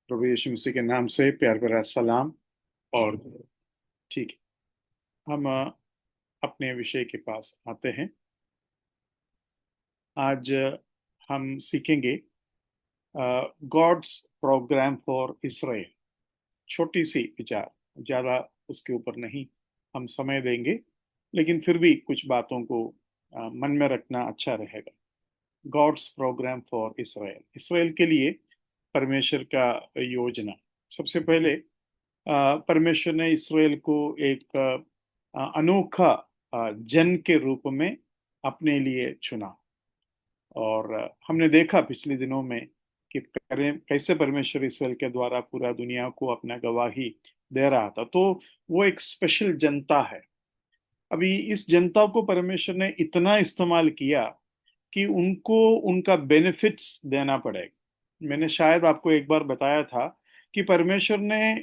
प्रभु यीशु मसीह के नाम से प्यार भरा सलाम। और ठीक है, हम अपने विषय के पास आते हैं। आज हम सीखेंगे गॉड्स प्रोग्राम फॉर इसराइल। छोटी सी विचार, ज्यादा उसके ऊपर नहीं हम समय देंगे, लेकिन फिर भी कुछ बातों को मन में रखना अच्छा रहेगा। God's program for Israel, Israel के लिए परमेश्वर का योजना। सबसे पहले परमेश्वर ने इसराइल को एक अनोखा जन के रूप में अपने लिए चुना। और हमने देखा पिछले दिनों में कि कैसे परमेश्वर इसराइल के द्वारा पूरा दुनिया को अपना गवाही दे रहा था। तो वो एक स्पेशल जनता है। अभी इस जनता को परमेश्वर ने इतना इस्तेमाल किया कि उनको उनका बेनिफिट्स देना पड़ेगा। मैंने शायद आपको एक बार बताया था कि परमेश्वर ने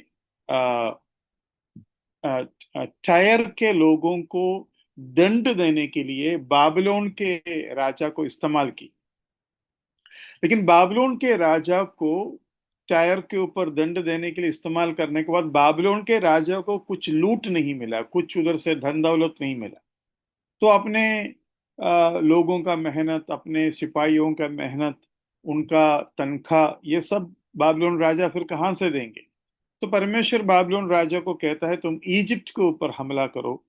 टायर के लोगों को दंड देने के लिए बाबिलोन के राजा को इस्तेमाल की। लेकिन बाबिलोन के राजा को टायर के ऊपर दंड देने के लिए इस्तेमाल करने के बाद बाबिलोन के राजा को कुछ लूट नहीं मिला, कुछ उधर से धन दौलत नहीं मिला। तो अपने लोगों का मेहनत, अपने सिपाहियों का मेहनत, उनका तनख्वाह, ये सब बाबिलोन राजा फिर कहाँ से देंगे? तो परमेश्वर बाबिलोन राजा को कहता है तुम इजिप्ट के ऊपर हमला करो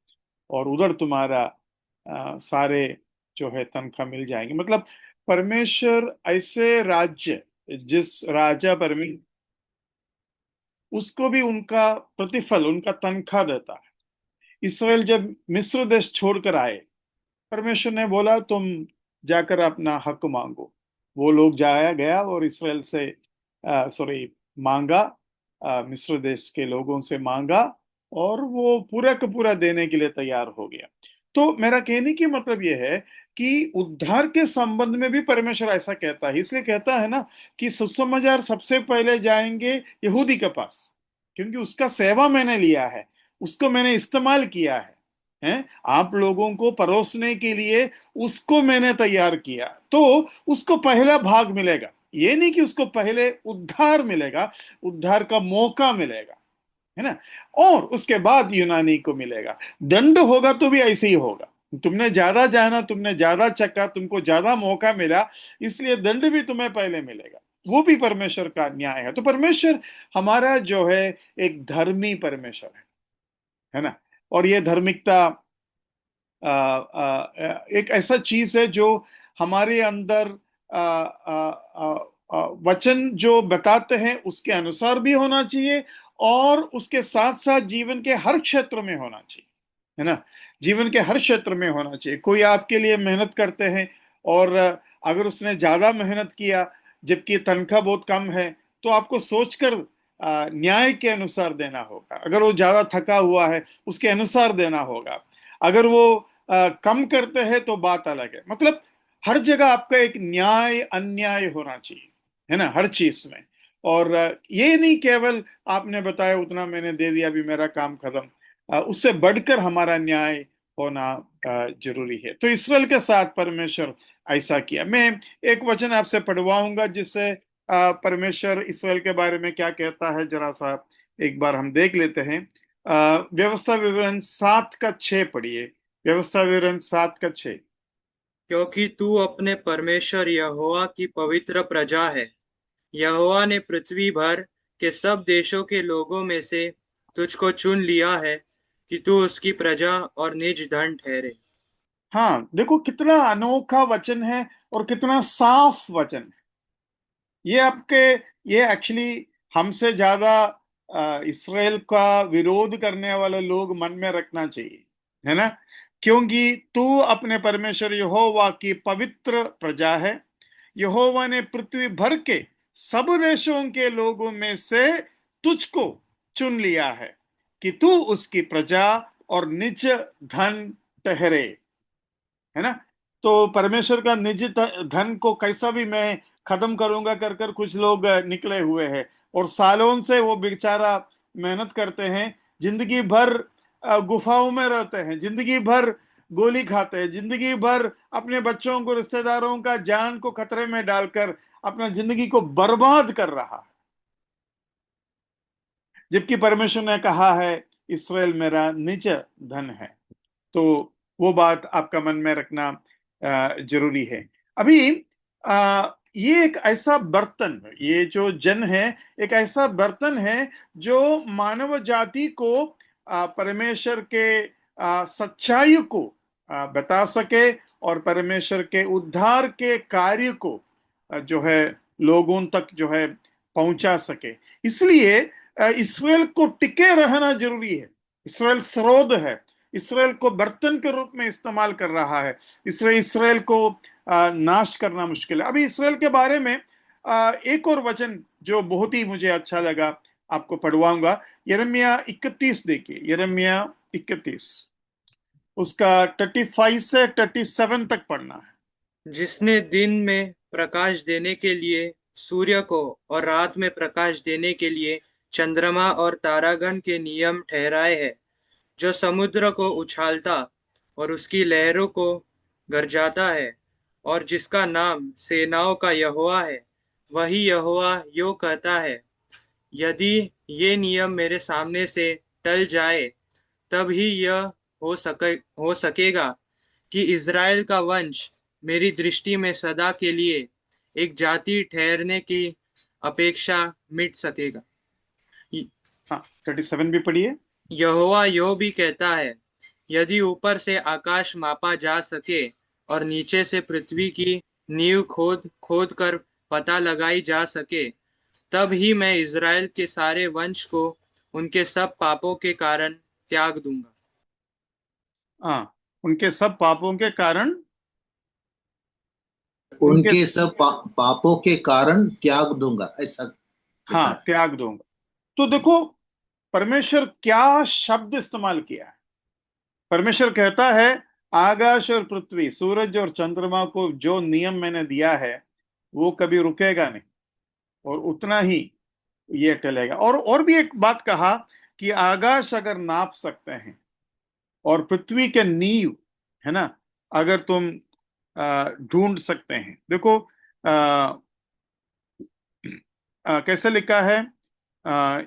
और उधर तुम्हारा सारे जो है तनख्वाह मिल जाएंगे। मतलब परमेश्वर ऐसे राज्य, जिस राजा परमेश्वर, उसको भी उनका प्रतिफल, उनका तनख्वाह देता है। इसराइल जब मिस्र देश छोड़कर आए, परमेश्वर ने बोला तुम जाकर अपना हक मांगो। वो लोग जाया गया और इसराइल से सॉरी मांगा, मिस्र देश के लोगों से मांगा, और वो पूरा का पूरा देने के लिए तैयार हो गया। तो मेरा कहने की मतलब ये है कि उद्धार के संबंध में भी परमेश्वर ऐसा कहता है। इसलिए कहता है ना कि सुसमाचार सबसे पहले जाएंगे यहूदी के पास, क्योंकि उसका सेवा मैंने लिया है, उसको मैंने इस्तेमाल किया है, आप लोगों को परोसने के लिए उसको मैंने तैयार किया। तो उसको पहला भाग मिलेगा। ये नहीं कि उसको पहले उद्धार मिलेगा, उद्धार का मौका मिलेगा, है ना। और उसके बाद यूनानी को मिलेगा। दंड होगा तो भी ऐसे ही होगा। तुमने ज्यादा जाना, तुमने ज्यादा चक्का, तुमको ज्यादा मौका मिला, इसलिए दंड भी तुम्हें पहले मिलेगा। वो भी परमेश्वर का न्याय है। तो परमेश्वर हमारा जो है एक धर्मी परमेश्वर है ना। और ये धार्मिकता एक ऐसा चीज है जो हमारे अंदर वचन जो बताते हैं उसके अनुसार भी होना चाहिए, और उसके साथ साथ जीवन के हर क्षेत्र में होना चाहिए, है ना। जीवन के हर क्षेत्र में होना चाहिए। कोई आपके लिए मेहनत करते हैं, और अगर उसने ज्यादा मेहनत किया जबकि तनख्वाह बहुत कम है, तो आपको सोचकर न्याय के अनुसार देना होगा। अगर वो ज्यादा थका हुआ है, उसके अनुसार देना होगा। अगर वो कम करते हैं तो बात अलग है। मतलब हर जगह आपका एक न्याय अन्याय होना चाहिए, है ना, हर चीज में। और ये नहीं केवल आपने बताया उतना मैंने दे दिया, अभी मेरा काम खत्म। उससे बढ़कर हमारा न्याय होना जरूरी है। तो इसराइल के साथ परमेश्वर ऐसा किया। मैं एक वचन आपसे पढ़वाऊंगा जिससे परमेश्वर इसराइल के बारे में क्या कहता है, जरा सा एक बार हम देख लेते हैं। व्यवस्था विवरण 7 का 6 पढ़िए। व्यवस्था विवरण 7 का 6। क्योंकि तू अपने परमेश्वर यहोवा की पवित्र प्रजा है। यहोवा ने पृथ्वी भर के सब देशों के लोगों में से तुझको चुन लिया है कि तू उसकी प्रजा और निज धन ठहरे। हाँ, देखो कितना अनोखा वचन है और कितना साफ वचन है। ये आपके, ये एक्चुअली हमसे ज्यादा इसराइल का विरोध करने वाले लोग मन में रखना चाहिए, है ना। क्योंकि तू अपने परमेश्वर यहोवा की पवित्र प्रजा है। यहोवा ने पृथ्वी भर के सब देशों के लोगों में से तुझको चुन लिया है कि तू उसकी प्रजा और निज धन ठहरे, है ना। तो परमेश्वर का निजी धन को कैसा भी मैं खत्म करूंगा कर कर कुछ लोग निकले हुए हैं, और सालों से वो बेचारा मेहनत करते हैं, जिंदगी भर गुफाओं में रहते हैं, जिंदगी भर गोली खाते हैं, जिंदगी भर अपने बच्चों को, रिश्तेदारों का जान को खतरे में डालकर अपना जिंदगी को बर्बाद कर रहा है। जबकि परमेश्वर ने कहा है इसराइल मेरा निज धन है। तो वो बात आपका मन में रखना जरूरी है। अभी ये एक ऐसा बर्तन, ये जो जन है, एक ऐसा बर्तन है जो मानव जाति को परमेश्वर के सच्चाई को बता सके और परमेश्वर के उद्धार के कार्य को जो है लोगों तक जो है पहुंचा सके। इसलिए इसराइल को टिके रहना जरूरी है। इसराइल स्रोत है, इसराइल को बर्तन के रूप में इस्तेमाल कर रहा है, इसलिए इसराइल को नाश करना मुश्किल है। अभी इसराइल के बारे में एक और वचन जो बहुत ही मुझे अच्छा लगा आपको पढ़वाऊंगा। यिर्मयाह 31 देखिए, यिर्मयाह 31 उसका 35 से 37 तक पढ़ना है। जिसने दिन में प्रकाश देने के लिए सूर्य को और रात में प्रकाश देने के लिए चंद्रमा और तारागण के नियम ठहराए हैं, जो समुद्र को उछालता और उसकी लहरों को गरजाता है, और जिसका नाम सेनाओं का यहोवा है, वही यहोवा यो कहता है, यदि ये नियम मेरे सामने से टल जाए, तब ही यह हो सकेगा कि इज़राइल का वंश मेरी दृष्टि में सदा के लिए एक जाति ठहरने की अपेक्षा मिट सकेगा। हाँ, 37 भी पढ़िए। यहोवा यो भी कहता है, यदि ऊपर से आकाश मापा जा सके और नीचे से पृथ्वी की नींव खोद खोद कर पता लगाई जा सके, तब ही मैं इज़राइल के सारे वंश को उनके सब पापों के कारण त्याग दूंगा। हाँ, उनके सब पापों के कारण, उनके उनके सब पापों के कारण त्याग दूंगा, ऐसा लिखा हाँ, है। त्याग दूंगा। तो देखो परमेश्वर क्या शब्द इस्तेमाल किया है। परमेश्वर कहता है आकाश और पृथ्वी, सूरज और चंद्रमा को जो नियम मैंने दिया है वो कभी रुकेगा नहीं, और उतना ही ये टलेगा। और भी एक बात कहा कि आकाश अगर नाप सकते हैं और पृथ्वी के नींव, है ना, अगर तुम ढूंढ सकते हैं। देखो कैसे लिखा है, आ,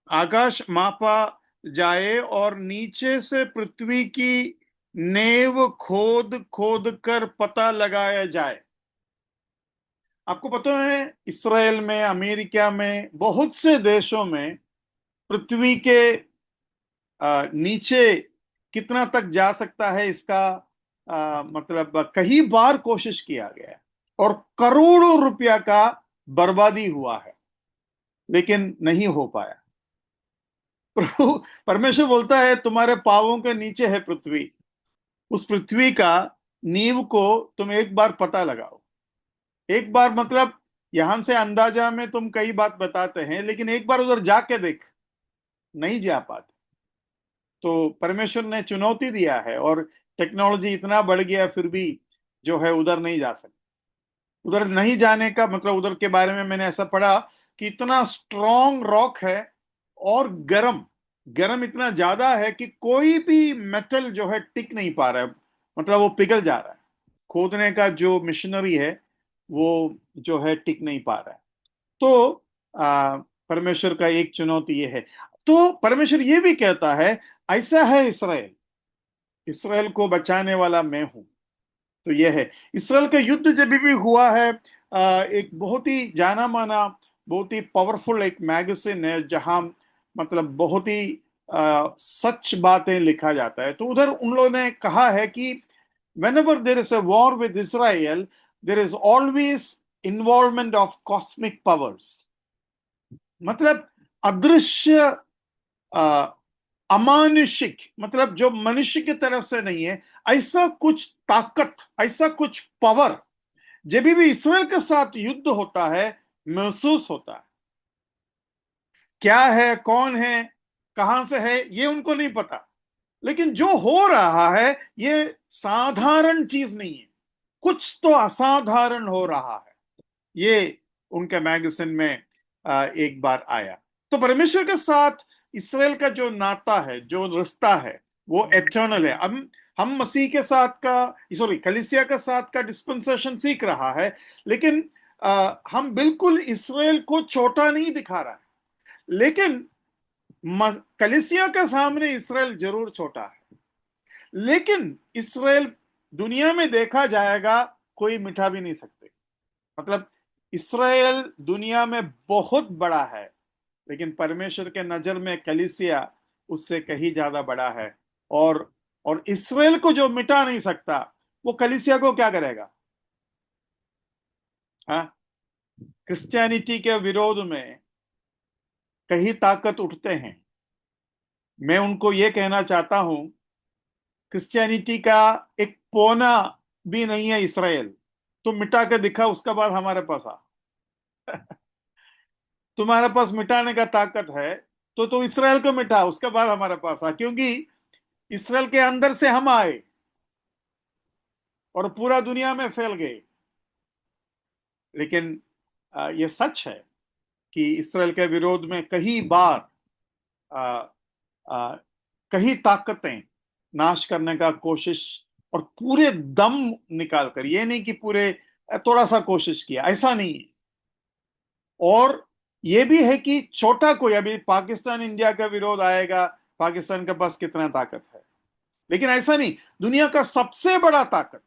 आकाश मापा जाए और नीचे से पृथ्वी की नेव खोद खोद कर पता लगाया जाए। आपको पता है इसराइल में, अमेरिका में, बहुत से देशों में पृथ्वी के नीचे कितना तक जा सकता है इसका मतलब कई बार कोशिश किया गया है और करोड़ों रुपया का बर्बादी हुआ है, लेकिन नहीं हो पाया। प्रभु परमेश्वर बोलता है तुम्हारे पांवों के नीचे है पृथ्वी, उस पृथ्वी का नींव को तुम एक बार पता लगाओ। एक बार मतलब यहां से अंदाजा में तुम कई बात बताते हैं, लेकिन एक बार उधर जाके देख, नहीं जा पाते। तो परमेश्वर ने चुनौती दिया है और टेक्नोलॉजी इतना बढ़ गया फिर भी जो है उधर नहीं जा सकते। उधर नहीं जाने का मतलब, उधर के बारे में मैंने ऐसा पढ़ा कि इतना स्ट्रॉन्ग रॉक है और गरम गरम इतना ज्यादा है कि कोई भी मेटल जो है टिक नहीं पा रहा है, मतलब वो पिघल जा रहा है। खोदने का जो मशीनरी है वो जो है टिक नहीं पा रहा है। तो परमेश्वर का एक चुनौती ये है। तो परमेश्वर ये भी कहता है ऐसा है इसराइल, इसराइल को बचाने वाला मैं हूं। तो यह है इसराइल का युद्ध जब भी हुआ है। एक बहुत ही जाना माना, बहुत ही पावरफुल एक मैगजीन है जहां मतलब बहुत ही सच बातें लिखा जाता है। तो उधर उन लोगों ने कहा है कि whenever there is a war with Israel, there is always involvement of cosmic powers। मतलब अदृश्य, अमानुषिक, मतलब जो मनुष्य की तरफ से नहीं है, ऐसा कुछ ताकत, ऐसा कुछ पावर जब भी इसराइल के साथ युद्ध होता है महसूस होता है। क्या है, कौन है, कहां से है, ये उनको नहीं पता, लेकिन जो हो रहा है ये साधारण चीज नहीं है, कुछ तो असाधारण हो रहा है। ये उनके मैगजीन में एक बार आया। तो परमेश्वर के साथ इसराइल का जो नाता है, जो रिश्ता है, वो एटर्नल है। हम मसीह के साथ का, सॉरी, कलीसिया के साथ का डिस्पेंसेशन सीख रहा है, लेकिन हम बिल्कुल इसराइल को छोटा नहीं दिखा रहा है। लेकिन कलीसिया के सामने इसराइल जरूर छोटा है, लेकिन इसराइल दुनिया में देखा जाएगा कोई मिटा भी नहीं सकते। मतलब इसराइल दुनिया में बहुत बड़ा है, लेकिन परमेश्वर के नजर में कलीसिया उससे कहीं ज्यादा बड़ा है। और और इसराइल को जो मिटा नहीं सकता, वो कलीसिया को क्या करेगा? हाँ, क्रिश्चियनिटी के विरोध में कई ताकत उठते हैं। मैं उनको ये कहना चाहता हूं, क्रिश्चियनिटी का एक पौना भी नहीं है इसराइल। तुम मिटा के दिखा, उसके बाद हमारे पास आ। तुम्हारे पास मिटाने का ताकत है तो इसराइल को मिटा, उसके बाद हमारे पास आ, क्योंकि इसराइल के अंदर से हम आए और पूरा दुनिया में फैल गए। लेकिन ये सच है कि इसराइल के विरोध में कई बार आ, आ, कई ताकतें नाश करने का कोशिश, और पूरे दम निकाल कर, ये नहीं कि पूरे थोड़ा सा कोशिश किया, ऐसा नहीं है। और ये भी है कि छोटा कोई, अभी पाकिस्तान इंडिया का विरोध आएगा, पाकिस्तान के पास कितना ताकत है, लेकिन ऐसा नहीं। दुनिया का सबसे बड़ा ताकत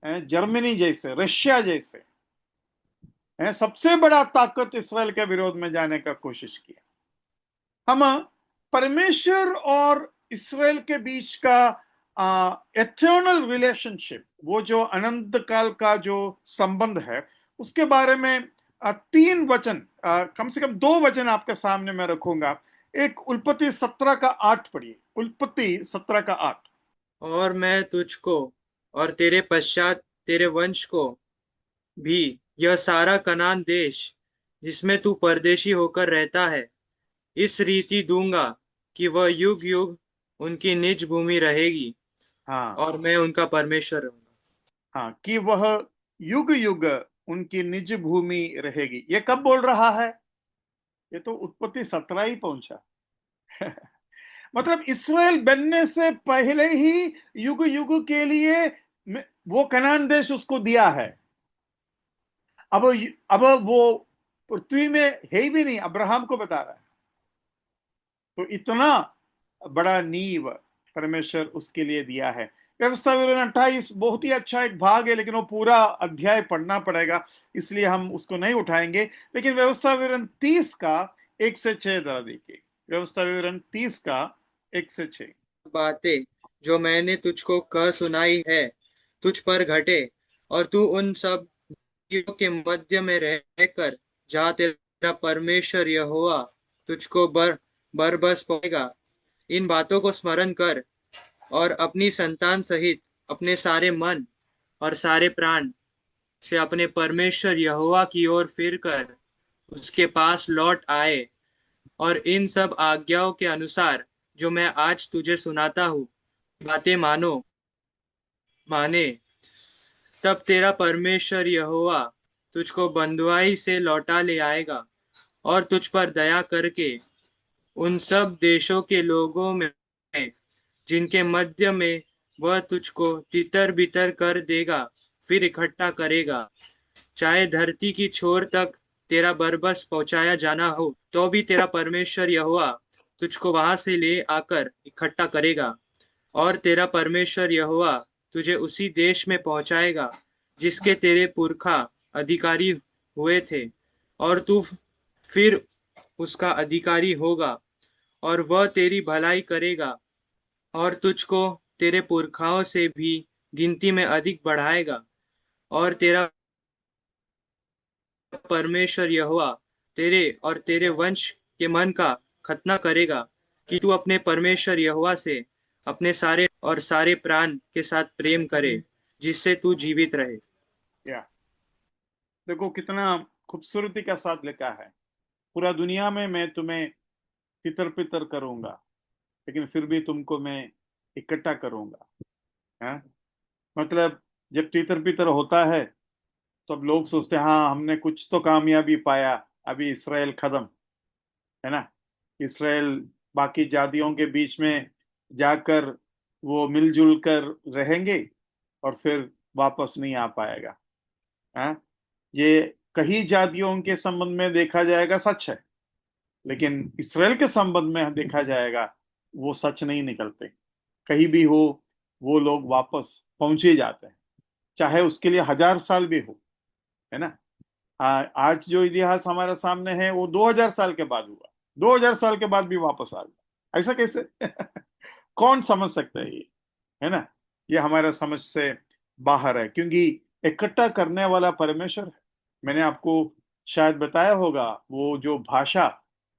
है, जर्मनी जैसे, रशिया जैसे है, सबसे बड़ा ताकत इसराइल के विरोध में जाने का कोशिश किया। हम परमेश्वर और इसराइल के बीच का एटर्नल रिलेशनशिप, वो जो अनंत काल का जो संबंध है, उसके बारे में तीन वचन, कम से कम दो वचन आपके सामने मैं रखूंगा। एक उल्पत्ति 17 का 8 पढ़िए, उल्पत्ति 17 का 8। और मैं तुझको और तेरे पश्चात तेरे वंश को भी यह सारा कनान देश जिसमें तू परदेशी होकर रहता है इस रीति दूंगा कि वह युग युग उनकी निज भूमि रहेगी हाँ, और मैं उनका परमेश्वर रहूंगा। हाँ, कि वह युग युग उनकी निज भूमि रहेगी। ये कब बोल रहा है? ये तो उत्पत्ति 17 ही पहुंचा। मतलब इसराइल बनने से पहले ही युग युग के लिए वो कनान देश उसको दिया है। अब अब वो पृथ्वी में है ही भी नहीं, अब्राहम को बता रहा है। तो इतना बड़ा नींव परमेश्वर उसके लिए दिया है। व्यवस्था विवरण 28 बहुत ही अच्छा एक भाग है, लेकिन वो पूरा अध्याय पढ़ना पड़ेगा, इसलिए हम उसको नहीं उठाएंगे। लेकिन व्यवस्था विवरण 30 का 1 से 6 जरा देखिए। व्यवस्था विवरण 30 का 1 से 6। बातें जो मैंने तुझको कह सुनाई है तुझ पर घटे और तू उन सब जातियों के मध्य में रहकर जहाँ तेरा परमेश्वर यहोवा तुझको बरबस पाएगा। इन बातों को स्मरण कर और अपनी संतान सहित अपने सारे मन और सारे प्राण से अपने परमेश्वर यहोवा की ओर फिर कर उसके पास लौट आए और इन सब आज्ञाओं के अनुसार जो मैं आज तुझे सुनाता हूँ बातें माने। तब तेरा परमेश्वर यहोवा तुझको बंधुआई से लौटा ले आएगा और तुझ पर दया करके उन सब देशों के लोगों में जिनके मध्य में वह तुझको तितर बितर कर देगा फिर इकट्ठा करेगा। चाहे धरती की छोर तक तेरा बरबस पहुंचाया जाना हो तो भी तेरा परमेश्वर यहोवा तुझको वहां से ले आकर इकट्ठा करेगा और तेरा परमेश्वर यहोवा तुझे उसी देश में पहुंचाएगा जिसके तेरे पुरखा अधिकारी हुए थे और तू फिर उसका अधिकारी होगा और वह तेरी भलाई करेगा और तुझको तेरे पुरखाओं से भी गिनती में अधिक बढ़ाएगा और तेरा परमेश्वर यहोवा तेरे और तेरे वंश के मन का खतना करेगा कि तू अपने परमेश्वर यहोवा से अपने सारे और सारे प्राण के साथ प्रेम करे जिससे तू जीवित रहे। या देखो कितना खूबसूरती के साथ लिखा है। पूरा दुनिया में मैं तुम्हें तितर पितर करूंगा, लेकिन फिर भी तुमको मैं इकट्ठा करूंगा। हाँ? मतलब जब तितर पितर होता है तो अब लोग सोचते हैं हाँ हमने कुछ तो कामयाबी पाया, अभी इसराइल खत्म, है ना। इसराइल बाकी जातियों के बीच में जाकर वो मिलजुल कर रहेंगे और फिर वापस नहीं आ पाएगा। हाँ, ये कई जातियों के संबंध में देखा जाएगा, सच है। लेकिन इसराइल के संबंध में देखा जाएगा वो सच नहीं निकलते। कहीं भी हो वो लोग वापस पहुंच ही जाते हैं, चाहे उसके लिए 1000 साल भी हो, है ना। आज जो इतिहास हमारे सामने है वो 2000 साल के बाद हुआ, 2000 साल के बाद भी वापस आ गया, ऐसा कैसे? कौन समझ सकता है ये, है ना। ये हमारा समझ से बाहर है, क्योंकि इकट्ठा करने वाला परमेश्वर है। मैंने आपको शायद बताया होगा, वो जो भाषा,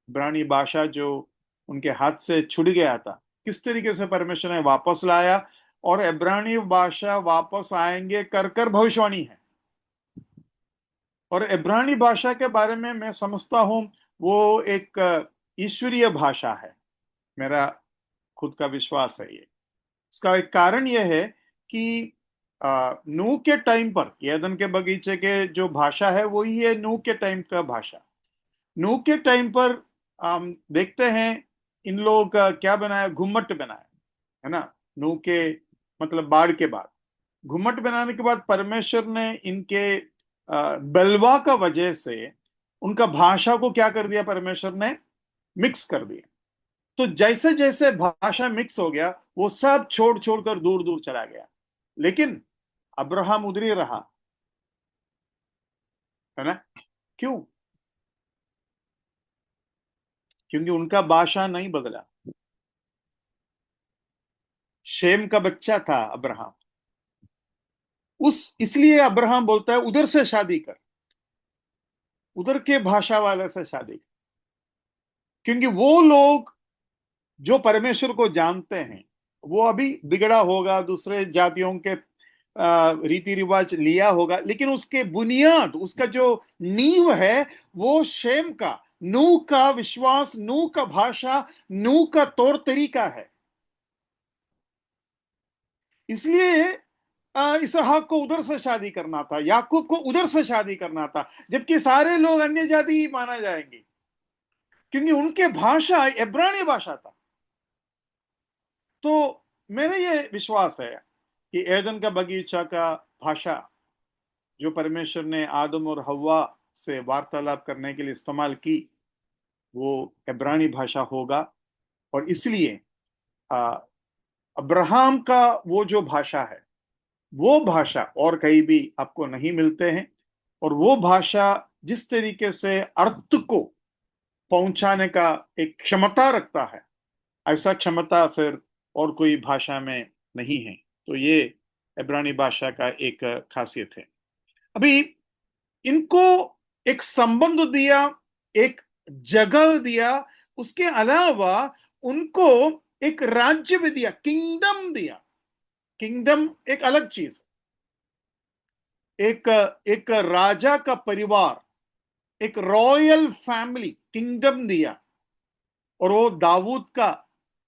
इब्रानी भाषा जो उनके हाथ से छूट गया था, किस तरीके से परमेश्वर ने वापस लाया। और इब्रानी भाषा वापस आएंगे कर कर भविष्यवाणी है। और इब्रानी भाषा के बारे में मैं समझता हूं वो एक ईश्वरीय भाषा है, मेरा खुद का विश्वास है ये। उसका एक कारण यह है कि नूह के टाइम पर, एदन के बगीचे के जो भाषा है वही है नूह के टाइम का भाषा। नूह के टाइम पर हम देखते हैं इन लोग क्या बनाया, घुम्मट बनाया, है ना। नूह के मतलब बाढ़ के बाद घुम्मट बनाने के बाद परमेश्वर ने इनके बलवा का वजह से उनका भाषा को क्या कर दिया, परमेश्वर ने मिक्स कर दिया। तो जैसे जैसे भाषा मिक्स हो गया वो सब छोड़ छोड़ कर दूर दूर चला गया, लेकिन अब्राहम उधर ही रहा, है ना। क्यों? क्योंकि उनका भाषा नहीं बदला। शेम का बच्चा था अब्राहम, उस इसलिए अब्राहम बोलता है उधर से शादी कर, उधर के भाषा वाले से शादी कर, क्योंकि वो लोग जो परमेश्वर को जानते हैं वो अभी बिगड़ा होगा, दूसरे जातियों के रीति रिवाज लिया होगा, लेकिन उसके बुनियाद, उसका जो नींव है वो शेम का, नूह का विश्वास, नूह का भाषा, नूह का तौर तरीका है। इसलिए इसहाक को उधर से शादी करना था, याकूब को उधर से शादी करना था, जबकि सारे लोग अन्य जाति ही माना जाएंगे, क्योंकि उनके भाषा इब्रानी भाषा था। तो मेरा ये विश्वास है कि एदन का बगीचा का भाषा जो परमेश्वर ने आदम और हव्वा से वार्तालाप करने के लिए इस्तेमाल की वो इब्रानी भाषा होगा। और इसलिए अब्राहम का वो जो भाषा है वो भाषा और कहीं भी आपको नहीं मिलते हैं। और वो भाषा जिस तरीके से अर्थ को पहुंचाने का एक क्षमता रखता है, ऐसा क्षमता फिर और कोई भाषा में नहीं है। तो ये इब्रानी भाषा का एक खासियत है। अभी इनको एक संबंध दिया, एक जगह दिया, उसके अलावा उनको एक राज्य भी दिया, किंगडम दिया। किंगडम एक अलग चीज, एक एक राजा का परिवार, एक रॉयल फैमिली, किंगडम दिया। और वो दाऊद का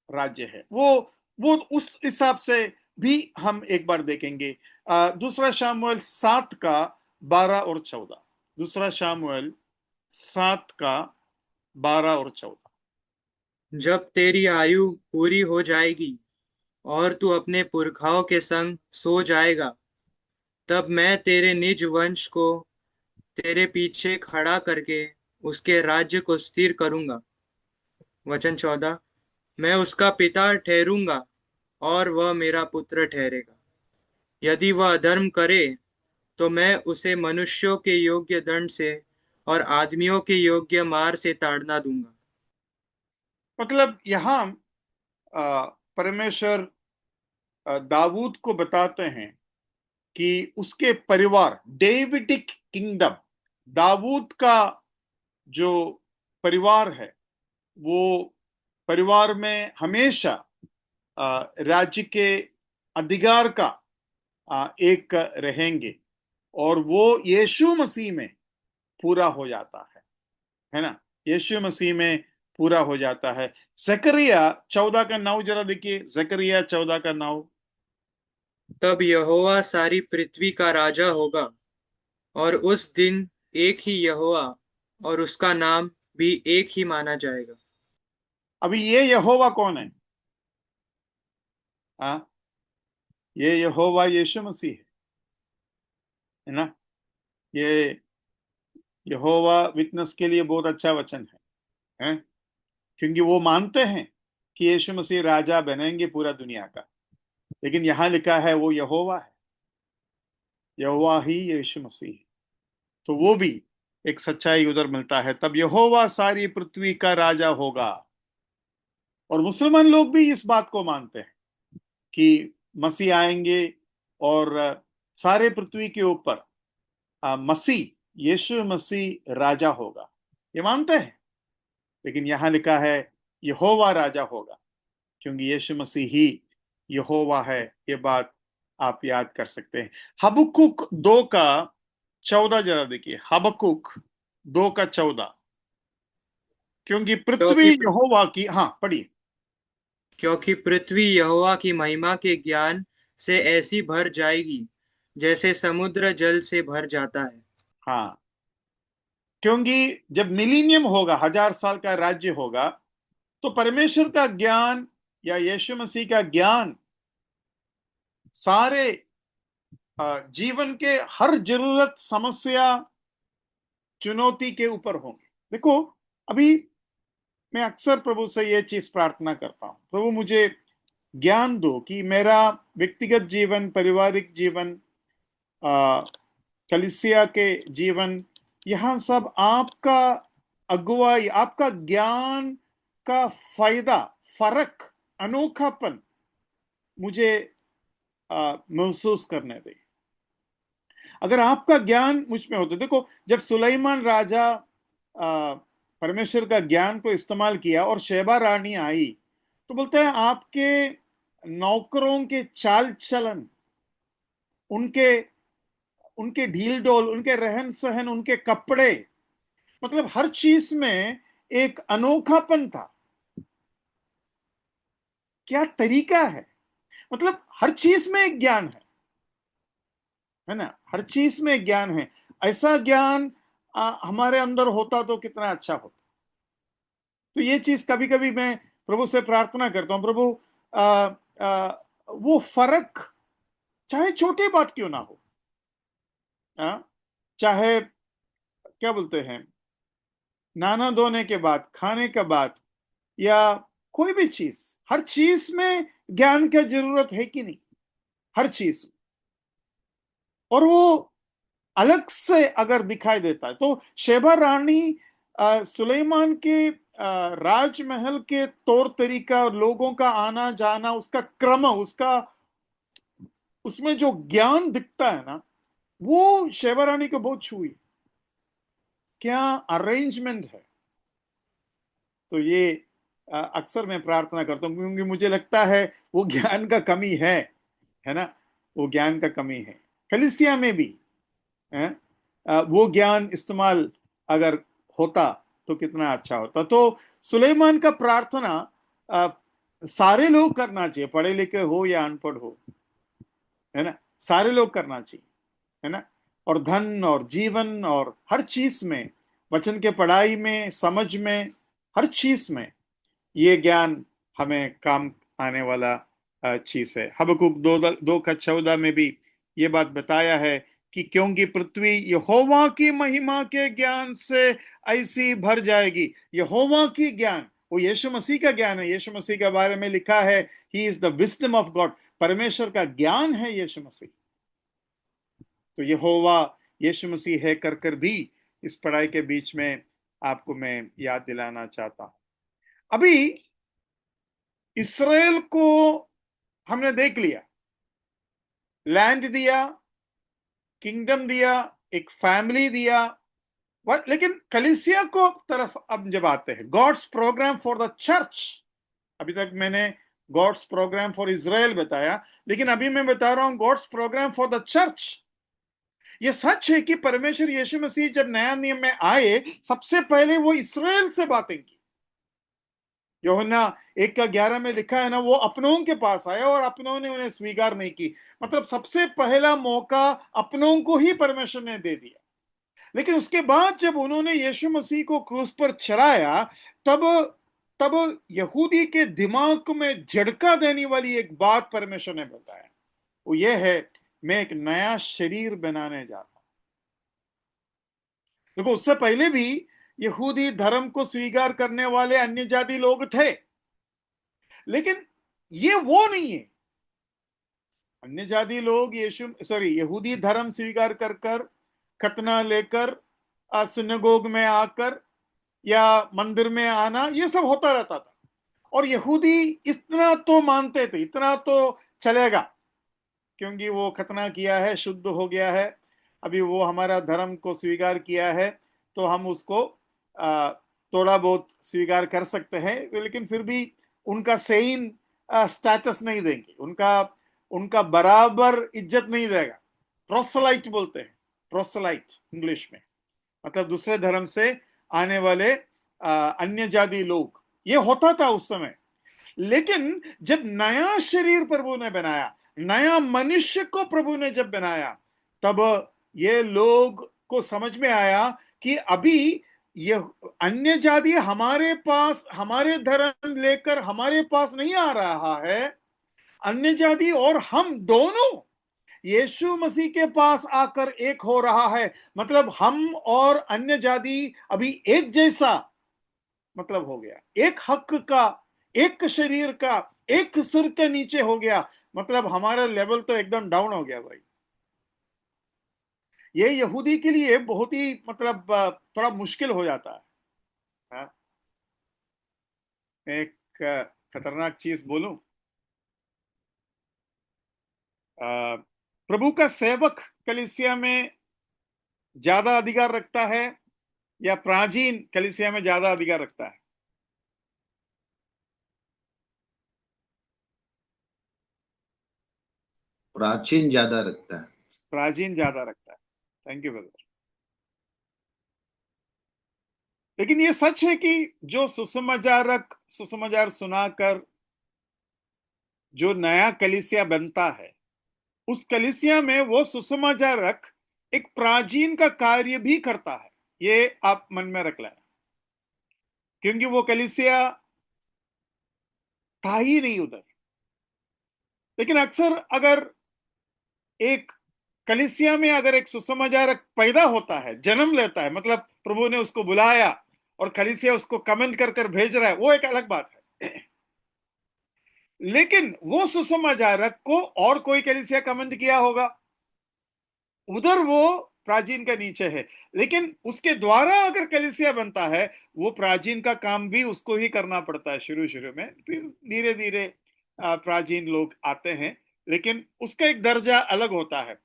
राज्य है। वो उस हिसाब से भी हम एक बार देखेंगे। दूसरा शामुएल 7 का 12 और 14, दूसरा शामुएल 7 का 12 और 14। जब तेरी आयु पूरी हो जाएगी और तू अपने पुरखाओं के संग सो जाएगा, तब मैं तेरे निज वंश को तेरे पीछे खड़ा करके उसके राज्य को स्थिर करूंगा। वचन 14, मैं उसका पिता ठहरूंगा और वह मेरा पुत्र ठहरेगा। यदि वह अधर्म करे तो मैं उसे मनुष्यों के योग्य दंड से और आदमियों के योग्य मार से ताड़ना दूंगा। मतलब यहां परमेश्वर दाऊद को बताते हैं कि उसके परिवार, डेविडिक किंगडम, दाऊद का जो परिवार है वो परिवार में हमेशा राज्य के अधिकार का एक रहेंगे। और वो यीशु मसीह में पूरा हो जाता है ना। यीशु मसीह में पूरा हो जाता है। जकरिया 14 का 9 जरा देखिए, जकरिया 14 का 9। तब यहोवा सारी पृथ्वी का राजा होगा, और उस दिन एक ही यहोवा और उसका नाम भी एक ही माना जाएगा। अभी ये यहोवा कौन है? हाँ, ये यहोवा यीशु मसीह है ना। ये यहोवा विटनेस के लिए बहुत अच्छा वचन है। हैं, क्योंकि वो मानते हैं कि यीशु मसीह राजा बनेंगे पूरा दुनिया का। लेकिन यहां लिखा है वो यहोवा है, यहोवा ही यीशु मसीह है। तो वो भी एक सच्चाई उधर मिलता है। तब यहोवा सारी पृथ्वी का राजा होगा। और मुसलमान लोग भी इस बात को मानते हैं कि मसीह आएंगे और सारे पृथ्वी के ऊपर मसीह, यीशु मसीह राजा होगा, ये मानते हैं। लेकिन यहां लिखा है यहोवा राजा होगा, क्योंकि यीशु मसीह ही यहोवा है। ये बात आप याद कर सकते हैं। हबक्कुक 2 का 14 जरा देखिए, हबक्कुक 2 का 14। क्योंकि पृथ्वी क्योंकि यहोवा की, हाँ पढ़िए। क्योंकि पृथ्वी यहोवा की महिमा के ज्ञान से ऐसी भर जाएगी जैसे समुद्र जल से भर जाता है। हाँ, क्योंकि जब मिलीनियम होगा, 1000 साल का राज्य होगा, तो परमेश्वर का ज्ञान या यीशु मसीह का ज्ञान सारे जीवन के हर जरूरत, समस्या, चुनौती के ऊपर होंगे। देखो, अभी मैं अक्सर प्रभु से यह चीज प्रार्थना करता हूं, प्रभु मुझे ज्ञान दो कि मेरा व्यक्तिगत जीवन, पारिवारिक जीवन, आ, कलिसिया के जीवन, यहां सब आपका अगुवाई, आपका ज्ञान का फायदा, फर्क, अनोखापन मुझे महसूस करने दे। अगर आपका ज्ञान मुझ में होता, देखो जब सुलेमान राजा परमेश्वर का ज्ञान को इस्तेमाल किया और शेबा रानी आई, तो बोलते हैं आपके नौकरों के चाल चलन, उनके उनके ढील डोल, उनके रहन सहन, उनके कपड़े, मतलब हर चीज में एक अनोखापन था। क्या तरीका है, मतलब हर चीज में एक ज्ञान है ना, हर चीज में एक ज्ञान है। ऐसा ज्ञान हमारे अंदर होता तो कितना अच्छा होता। तो ये चीज कभी कभी मैं प्रभु से प्रार्थना करता हूं, प्रभु आ, आ, वो फर्क, चाहे छोटी बात क्यों ना हो, चाहे क्या बोलते हैं, नाना धोने के बाद, खाने के बाद, या कोई भी चीज, हर चीज में ज्ञान की जरूरत है कि नहीं, हर चीज। और वो अलग से अगर दिखाई देता है, तो शेबा रानी सुलेमान के राजमहल के तौर तरीका, लोगों का आना जाना, उसका क्रम, उसका, उसमें जो ज्ञान दिखता है ना, वो शेबा रानी को बहुत छुई। क्या अरेंजमेंट है। तो ये अक्सर मैं प्रार्थना करता हूँ, क्योंकि मुझे लगता है वो ज्ञान का कमी है ना, वो ज्ञान का कमी है। कलीसिया में भी है, वो ज्ञान इस्तेमाल अगर होता तो कितना अच्छा होता। तो सुलेमान का प्रार्थना सारे लोग करना चाहिए, पढ़े लिखे हो या अनपढ़ हो, है ना, सारे लोग करना चाहिए, है ना। और धन और जीवन और हर चीज में, वचन के पढ़ाई में, समझ में, हर चीज में ये ज्ञान हमें काम आने वाला चीज है। हबक्कुक 2 का 14 में भी ये बात बताया है कि क्योंकि पृथ्वी यहोवा की महिमा के ज्ञान से ऐसी भर जाएगी। यहोवा की ज्ञान, वो यीशु मसीह का ज्ञान है। यीशु मसीह के बारे में लिखा है, he is the wisdom of God, परमेश्वर का ज्ञान है यीशु मसीह। तो यहोवा यीशु मसीह है कर कर भी इस पढ़ाई के बीच में आपको मैं याद दिलाना चाहता हूं। अभी इसराइल को हमने देख लिया, लैंड दिया, किंगडम दिया, एक फैमिली दिया। लेकिन कलीसिया को तरफ अब जब आते हैं, God's program for the church. अभी तक मैंने गॉड्स प्रोग्राम फॉर इज़राइल बताया, लेकिन अभी मैं बता रहा हूं God's program for the church. यह सच है कि परमेश्वर यीशु मसीह जब नया नियम में आए, सबसे पहले वो इसराइल से बातें की। यूहन्ना 1 का 11 में लिखा है ना, वो अपनों के पास आया और अपनों ने उन्हें स्वीकार नहीं की। मतलब सबसे पहला मौका अपनों को ही परमेश्वर ने दे दिया। लेकिन उसके बाद जब उन्होंने यीशु मसीह को क्रूस पर चढ़ाया, तब तब यहूदी के दिमाग में झटका देने वाली एक बात परमेश्वर ने बताया, वो ये है, मैं एक नया शरीर बनाने जा रहा हूं। देखो, उससे पहले भी यहूदी धर्म को स्वीकार करने वाले अन्य जाति लोग थे, लेकिन ये वो नहीं है। अन्य जाति लोग यहूदी धर्म स्वीकार कर कर खतना लेकर सिनेगोग में आकर या मंदिर में आना, ये सब होता रहता था। और यहूदी इतना तो मानते थे, इतना तो चलेगा, क्योंकि वो खतना किया है, शुद्ध हो गया है, अभी वो हमारा धर्म को स्वीकार किया है, तो हम उसको थोड़ा बहुत स्वीकार कर सकते हैं। लेकिन फिर भी उनका सेम स्टेटस नहीं देंगे, उनका उनका बराबर इज्जत नहीं देगा। प्रोसलाइट बोलते हैं, प्रोसलाइट इंग्लिश में, मतलब दूसरे धर्म से आने वाले अन्य जाति लोग, ये होता था उस समय। लेकिन जब नया शरीर प्रभु ने बनाया, नया मनुष्य को प्रभु ने जब बनाया, तब ये लोग को समझ में आया कि अभी ये अन्य जाति हमारे पास, हमारे धर्म लेकर हमारे पास नहीं आ रहा है। अन्य जाति और हम दोनों यीशु मसीह के पास आकर एक हो रहा है। मतलब हम और अन्य जाति अभी एक जैसा मतलब हो गया, एक हक का, एक शरीर का, एक सिर के नीचे हो गया। मतलब हमारा लेवल तो एकदम डाउन हो गया भाई। ये यहूदी के लिए बहुत ही मतलब थोड़ा मुश्किल हो जाता है। हाँ? एक खतरनाक चीज बोलूं, प्रभु का सेवक कलीसिया में ज्यादा अधिकार रखता है या प्राचीन कलीसिया में ज्यादा अधिकार रखता है? प्राचीन ज्यादा रखता है। प्राचीन ज्यादा रखता है। Thank you brother. लेकिन ये सच है कि जो सुसमाचार सुनाकर जो नया कलीसिया बनता है, उस कलीसिया में वो सुसमाचारक एक प्राचीन का कार्य भी करता है। ये आप मन में रख लेना, क्योंकि वो कलीसिया था ही नहीं उधर। लेकिन अक्सर अगर एक कलीसिया में अगर एक सुसमाचारक पैदा होता है, जन्म लेता है, मतलब प्रभु ने उसको बुलाया और कलीसिया उसको कमेंट कर कर भेज रहा है, वो एक अलग बात है। लेकिन वो सुसमाचारक को और कोई कलीसिया कमेंट किया होगा, उधर वो प्राचीन का नीचे है। लेकिन उसके द्वारा अगर कलीसिया बनता है, वो प्राचीन का काम भी उसको ही करना पड़ता है शुरू शुरू में, फिर धीरे धीरे प्राचीन लोग आते हैं, लेकिन उसका एक दर्जा अलग होता है।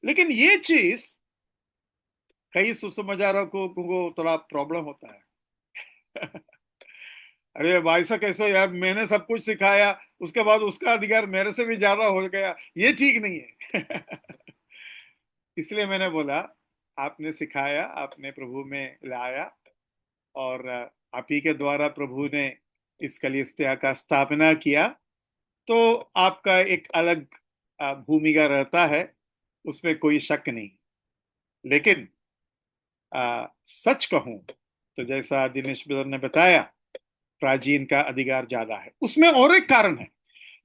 लेकिन ये चीज कई सुसमाचारकों को थोड़ा प्रॉब्लम होता है। अरे भाई साहब, कैसे यार, मैंने सब कुछ सिखाया, उसके बाद उसका अधिकार मेरे से भी ज्यादा हो गया, ये ठीक नहीं है। इसलिए मैंने बोला, आपने सिखाया, आपने प्रभु में लाया, और आप ही के द्वारा प्रभु ने इस कलीसिया का स्थापना किया, तो आपका एक अलग भूमिका रहता है, उसमें कोई शक नहीं। लेकिन सच कहूं तो जैसा दिनेश ब्रदर ने बताया, प्राचीन का अधिकार ज्यादा है। उसमें और एक कारण है।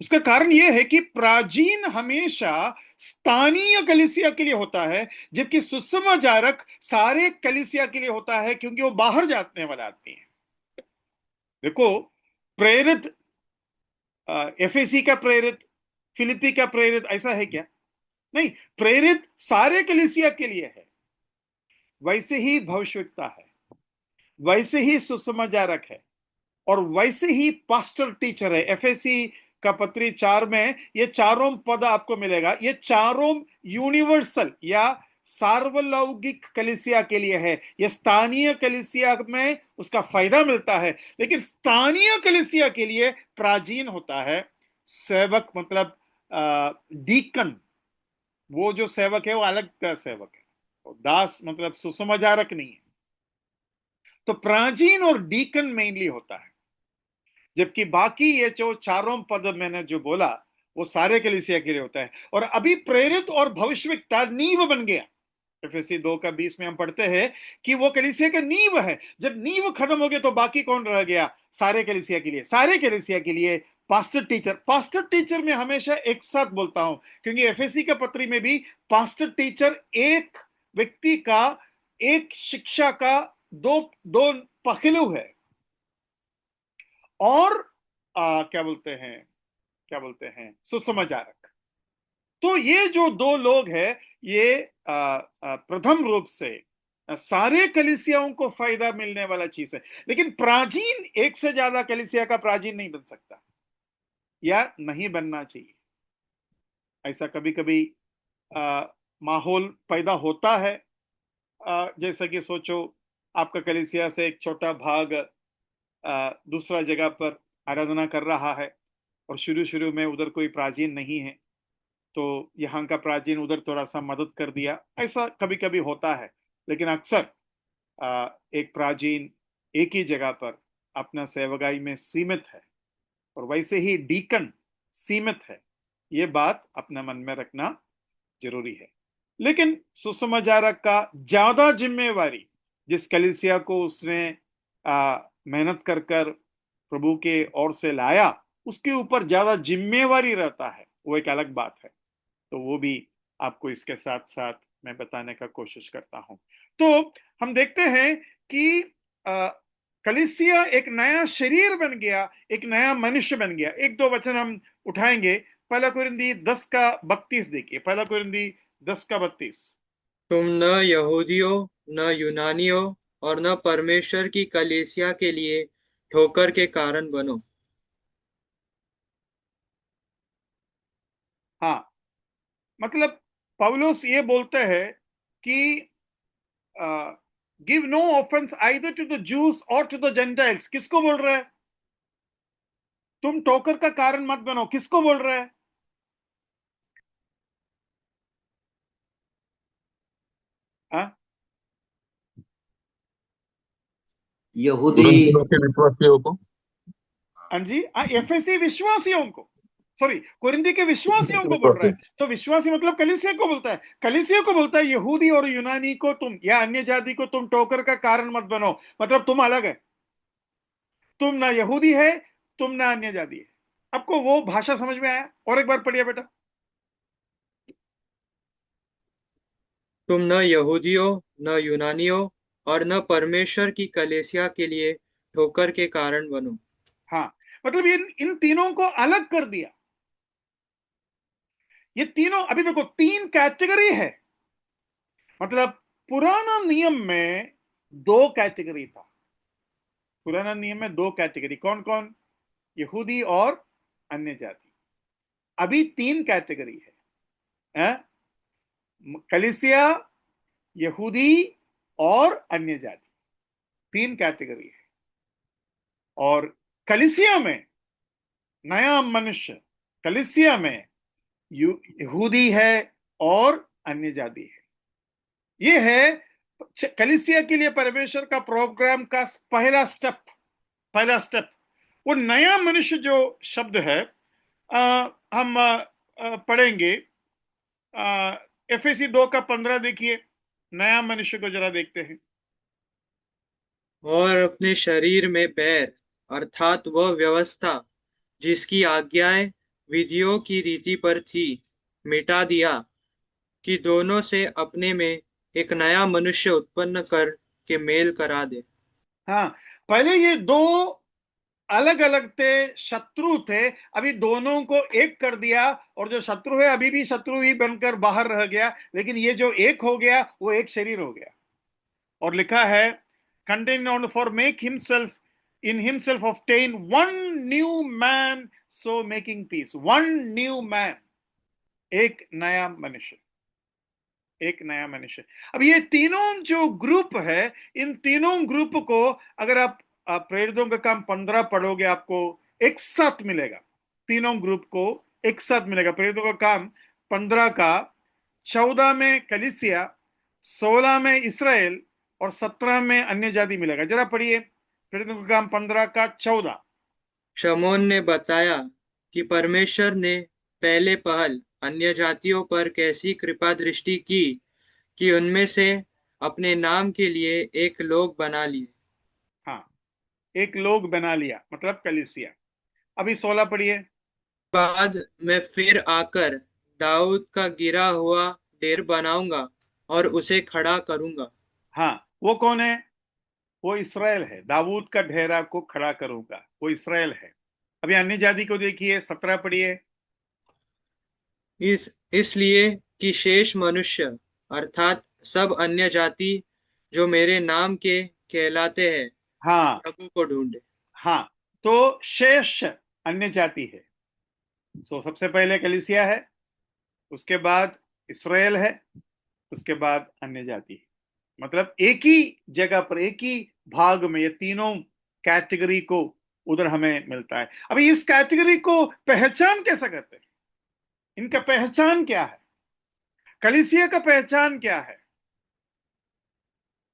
उसका कारण यह है कि प्राचीन हमेशा स्थानीय कलीसिया के लिए होता है, जबकि सुसमाचारक सारे कलीसिया के लिए होता है, क्योंकि वो बाहर जाने वाले आदमी है। देखो, प्रेरित एफएसी का प्रेरित, फिलिपी का प्रेरित ऐसा है क्या? नहीं, प्रेरित सारे कलीसिया के लिए है। वैसे ही भविष्यवक्ता है, वैसे ही सुसमाचारक है, और वैसे ही पास्टर टीचर है। एफएसी का पत्री 4 में ये चारों पद आपको मिलेगा। ये चारों यूनिवर्सल या सार्वलौकिक कलीसिया के लिए है। ये स्थानीय कलीसिया में उसका फायदा मिलता है, लेकिन स्थानीय कलीसिया के लिए प्राचीन होता है। सेवक मतलब डीकन, वो जो सेवक है वो अलग का सेवक है। तो दास मतलब सुसमाचारक नहीं है। तो प्राचीन और डीकन मेनली होता है, जबकि बाकी ये जो चारों पद मैंने जो बोला वो सारे कलीसिया के लिए होता है। और अभी प्रेरित और भविष्यवक्ता नींव बन गया। एफएसी 2:20 में हम पढ़ते हैं कि वो कलीसिया का नींव है। जब नींव खत्म हो गया तो बाकी कौन रह गया? सारे कलीसिया के लिए, सारे कलीसिया के लिए पास्टर टीचर। पास्टर टीचर में हमेशा एक साथ बोलता हूं, क्योंकि एफएसी का पत्री में भी पास्टर टीचर एक व्यक्ति का, एक शिक्षा का दो दो पहलू है। और क्या बोलते हैं सुसमाचारक। तो ये जो दो लोग हैं, ये प्रथम रूप से सारे कलीसियाओं को फायदा मिलने वाला चीज है। लेकिन प्राचीन एक से ज्यादा कलीसिया का प्राचीन नहीं बन सकता, या नहीं बनना चाहिए। ऐसा कभी कभी माहौल पैदा होता है। जैसा कि सोचो, आपका कलीसिया से एक छोटा भाग दूसरा जगह पर आराधना कर रहा है, और शुरू शुरू में उधर कोई प्राचीन नहीं है, तो यहाँ का प्राचीन उधर थोड़ा सा मदद कर दिया। ऐसा कभी कभी होता है। लेकिन अक्सर एक प्राचीन एक ही जगह पर अपना सेवकाई में सीमित है, और वैसे ही डीकन सीमित है। ये बात अपने मन में रखना जरूरी है। लेकिन सुसमाचारक का ज्यादा जिम्मेवारी, जिस कलीसिया को उसने मेहनत कर कर प्रभु के ओर से लाया, उसके ऊपर ज्यादा जिम्मेवारी रहता है, वो एक अलग बात है। तो वो भी आपको इसके साथ साथ मैं बताने का कोशिश करता हूं। तो हम देखते हैं कि कलीसिया एक नया शरीर बन गया, एक नया मनुष्य बन गया। एक दो वचन हम उठाएंगे। पहला कुरिन्दी 10 का 32 देखिए। पहला कुरिन्दी 10 का 32। तुम न यहूदियों न यूनानियों और न परमेश्वर की कलीसिया के लिए ठोकर के कारण बनो। हाँ, मतलब पौलुस ये बोलते हैं कि give no offence either to the Jews और टू द जेंटाइल्स। किसको बोल रहा है? तुम ठोकर का कारण मत बनो। किसको बोल रहा है? हाँ यहूदी। कुरिन्थियों के विश्वासियों को। हाँ जी, एफएसी विश्वासियों को, सॉरी कुरिन्दी के विश्वासियों को बोल रहा विश्वासी। है। तो विश्वासी मतलब कलीसिया को बोलता है। कलीसिया को बोलता है यहूदी और यूनानी को तुम, या अन्य जाति को तुम ठोकर का कारण मत बनो। मतलब तुम अलग है, तुम ना यहूदी है, तुम ना अन्य जाति है। आपको वो भाषा समझ में आया? और एक बार पढ़िए बेटा। तुम न यहूदियों न यूनानियों और न परमेश्वर की कलीसिया के लिए ठोकर के कारण बनो। हाँ, मतलब ये इन तीनों को अलग कर दिया। ये तीनों, अभी देखो, 3 कैटेगरी है। मतलब पुराना नियम में 2 कैटेगरी था। पुराना नियम में 2 कैटेगरी, कौन कौन? यहूदी और अन्य जाति। अभी 3 कैटेगरी है, कलीसिया, यहूदी और अन्य जाति। 3 कैटेगरी है। और कलीसिया में नया मनुष्य, कलीसिया में यहूदी है और अन्य जाति है। ये है कलीसिया के लिए परमेश्वर का प्रोग्राम का पहला स्टेप। पहला स्टेप, वो नया मनुष्य जो शब्द है, हम पढ़ेंगे। एफएसी 2 का 15 देखिए। नया मनुष्य को जरा देखते हैं। और अपने शरीर में बैर अर्थात वह व्यवस्था जिसकी आज्ञाएं विधियों की रीति पर थी मिटा दिया, कि दोनों से अपने में एक नया मनुष्य उत्पन्न कर के मेल करा दे। हाँ, पहले ये दो अलग अलग थे, शत्रु थे। अभी दोनों को एक कर दिया, और जो शत्रु है अभी भी शत्रु ही बनकर बाहर रह गया। लेकिन ये जो एक हो गया, वो एक शरीर हो गया। और लिखा है, contain on for make himself in himself obtain one new man, so making piece. One new man, एक नया मनुष्य, एक नया मनुष्य। अब ये तीनों जो ग्रुप है, इन तीनों ग्रुप को अगर आप प्रेरितों का काम 15 पढ़ोगे, आपको एक साथ मिलेगा। तीनों ग्रुप को एक साथ मिलेगा। प्रेरितों का काम 15 का 14 में कलीसिया, 16 में इसराइल, और 17 में अन्य जाति मिलेगा। जरा पढ़िए प्रेरितों का काम 15 का 14। शमौन ने बताया कि परमेश्वर ने पहले पहल अन्य जातियों पर कैसी कृपा दृष्टि की कि उनमें से अपने नाम के लिए एक लोग बना लिए। हाँ, एक लोग बना लिया, मतलब कलीसिया। अभी 16 पढ़िए। बाद मैं फिर आकर दाऊद का गिरा हुआ डेर बनाऊंगा और उसे खड़ा करूंगा। हाँ, वो कौन है? वो इसराइल है। दाऊद का ढेरा को खड़ा करूंगा, वो इसराइल है। अभी अन्य जाति को देखिए, 17 पढ़िए। इसलिए कि शेष मनुष्य अर्थात सब अन्य जाति जो मेरे नाम के कहलाते हैं हाँ प्रभु को ढूंढे। हाँ, तो शेष अन्य जाति है। सबसे पहले कलीसिया है, उसके बाद इसराइल है, उसके बाद अन्य जाति है। मतलब एक ही जगह पर, एक ही भाग में ये तीनों कैटेगरी को उधर हमें मिलता है। अभी इस कैटेगरी को पहचान कैसे करते हैं? इनका पहचान क्या है? कलीसिया का पहचान क्या है?